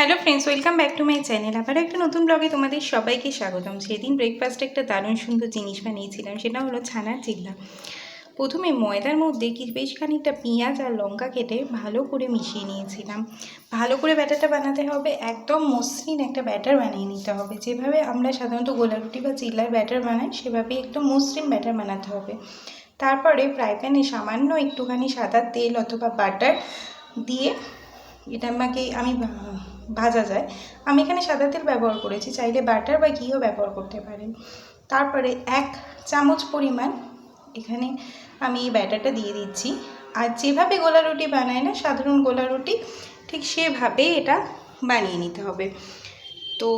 Hello friends, welcome back to my channel. আবার একটা নতুন ব্লগে তোমাদের সবাইকে স্বাগতম। সেদিন ব্রেকফাস্টে একটা দারুণ সুন্দর জিনিস বানিয়েছিলাম, সেটা হলো ছানার চিল্লা। প্রথমে ময়দার মধ্যে বেশ খানিকটা পেঁয়াজ আর লঙ্কা কেটে ভালো করে মিশিয়ে নিয়েছিলাম। ভালো করে ব্যাটারটা বানাতে হবে, একদম মসৃণ একটা ব্যাটার বানিয়ে নিতে হবে। যেভাবে আমরা সাধারণত গোলা রুটি বা চিল্লার ব্যাটার বানাই সেভাবে একদম মসৃণ ব্যাটার বানাতে হবে। তারপরে ফ্রাই প্যানে সামান্য একটুখানি সাদা তেল অথবা বাটার দিয়ে এটা আমি ভাজা যায়। আমি এখানে সাদা তেল ব্যবহার করেছি, চাইলে বাটার বা ঘিও ব্যবহার করতে পারেন। তারপরে 1 চামচ পরিমাণ এখানে আমি এই ব্যাটারটা দিয়ে দিচ্ছি। আর যেভাবে গোলা রুটি বানায় না সাধারণ গোলা রুটি, ঠিক সেভাবে এটা বানিয়ে নিতে হবে। তো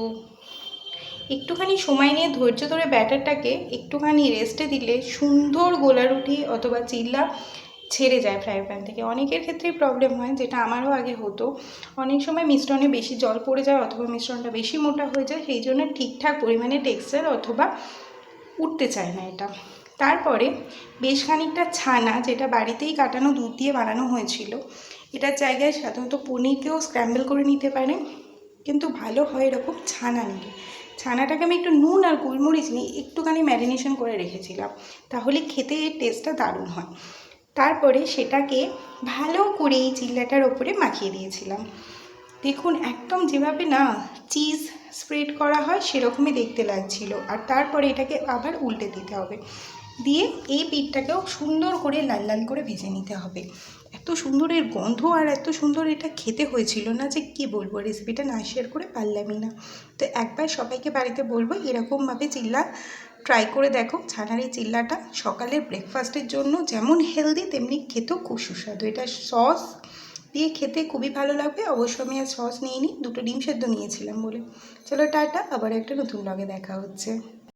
একটুখানি সময় নিয়ে ধৈর্য ধরে ব্যাটারটাকে একটুখানি রেস্টে দিলে সুন্দর গোলা রুটি অথবা চিল্লা ছেড়ে যায় ফ্রাই প্যান থেকে। অনেকের ক্ষেত্রেই প্রবলেম হয়, যেটা আমারও আগে হতো। অনেক সময় মিশ্রণে বেশি জল পড়ে যায় অথবা মিশ্রণটা বেশি মোটা হয়ে যায়, সেই জন্য ঠিকঠাক পরিমাণে টেক্সচার অথবা উঠতে চায় না এটা। তারপরে বেশ খানিকটা ছানা, যেটা বাড়িতেই কাটানো দুধ দিয়ে বানানো হয়েছিল, এটার জায়গায় সাধারণত পনিরকেও স্ক্র্যাম্বল করে নিতে পারেন, কিন্তু ভালো হয় এরকম ছানা নিলে। ছানাটাকে আমি একটু নুন আর গোলমরিচ নিয়ে একটুখানি ম্যারিনেশন করে রেখেছিলাম, তাহলে খেতে এর টেস্টটা দারুণ হয়। তারপরে সেটাকে ভালো করে এই চিল্লাটার ওপরে মাখিয়ে দিয়েছিলাম। দেখুন, একদম যেভাবে না চিজ স্প্রেড করা হয় সেরকমই দেখতে লাগছিল। আর তারপরে এটাকে আবার উল্টে দিতে হবে, দিয়ে এই পিঠটাকেও সুন্দর করে লাল লাল করে ভেজে নিতে হবে। এত সুন্দর এর গন্ধ আর এত সুন্দর এটা খেতে হয়েছিল না যে কি বলবো, রেসিপিটা না শেয়ার করে পারলামই না। তো একবার সবাইকে বাড়িতে বলবো এরকমভাবে চিল্লা ট্রাই করে দেখো। ছানার এই চিল্লাটা সকালের ব্রেকফাস্টের জন্য যেমন হেলদি, তেমনি খেতেও খুব সুস্বাদু। এটা সস দিয়ে খেতে খুবই ভালো লাগবে। অবশ্য আমি আর সস নিইনি, 2টো ডিম সেদ্ধ নিয়েছিলাম বলে। চলো টাটা, আবার একটা নতুন ব্লগে দেখা হচ্ছে।